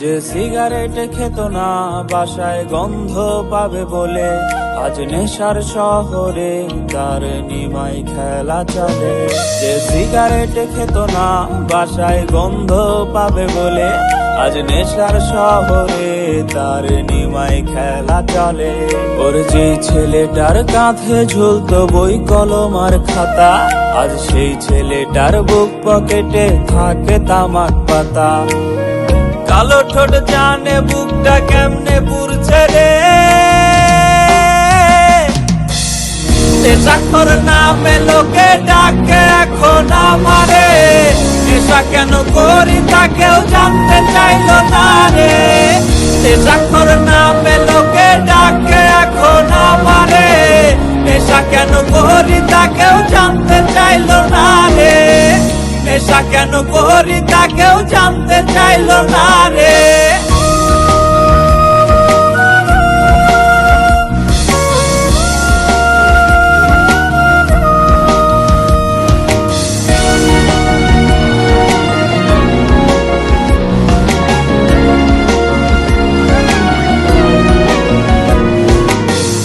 যে সিগারেট খেত না বাসায় গন্ধ পাবে বলে, আজ নেশার শহরে তার নিমাই খেলা চলে। যে সিগারেট খেত না বাসায় গন্ধ পাবে বলে, আজ নেশার শহরে তার নিমাই খেলা চলে। ওর যে ছেলেটার কাঁধে ঝুলতো বই কলম আর খাতা, আজ সেই ছেলেটার বুক পকেটে থাকে তামাক পাতা। কালো ঠোঁট জানে বুকটা কেমনে পুড়ছে রে, নেশাখোর নামে লোকে ডাকে এখন আমারে। নেশা কেন করি তা কেউ জানতে চাইল না রে, নেশাখোর নামে লোকে ডাকে এখন আমারে। নেশা কেন করি তা কেউ জানতে চাইল না রে, নেশা কেন করি তা কেউ জানতে চাইল না রে।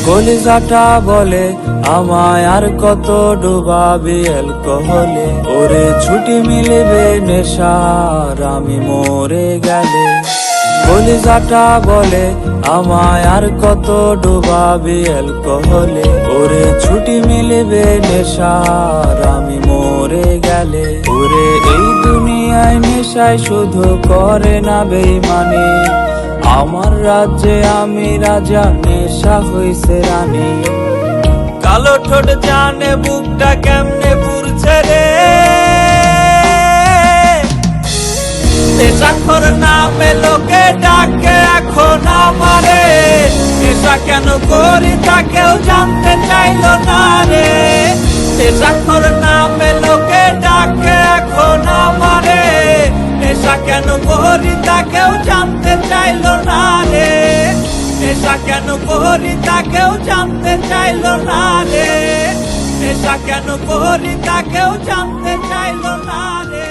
কলিজাটা বলে আমায় আর কত ডুবাবি অ্যালকোহলে, ওরে ছুটি মিলবে নেশার আমি মরে গেলে। কলিজাটা বলে আমায় আর কত ডুবাবি অ্যালকোহলে, ওরে ছুটি মিলবে নেশার আমি মরে গেলে। ওরে এই দুনিয়ায় নেশায় শুধু করে না বেঈমানি, আমার রাজ্যে আমি রাজা নেশা হইছে রানী। কালো ঠোঁট জানে বুকটা কেমনে পুড়ছে রে, নেশাখোর নামে লোকে ডাকে এখন আমারে। নেশা কেন করি তা কেউ জানতে চাইল না রে, নেশাখোর নামে লোকে ডাকে এখন আমারে। নেশা কেন করি তা কেউ জানতে চাইল না রে, নেশা কেন করি তা কেউ জানতে চাইল না রে, নেশা কেন করি তা কেউ জানতে চাইল না রে।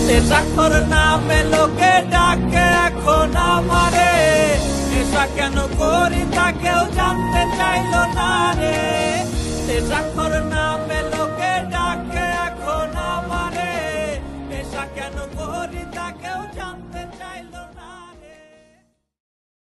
নেশাখোর নামে লোকে ডাকে এখন আমারে। নেশা কেন করি তা কেউ জানতে চাইল না রে, নেশাখোর নামে লোকে ডাকে এখন আমারে। নেশা কেন করি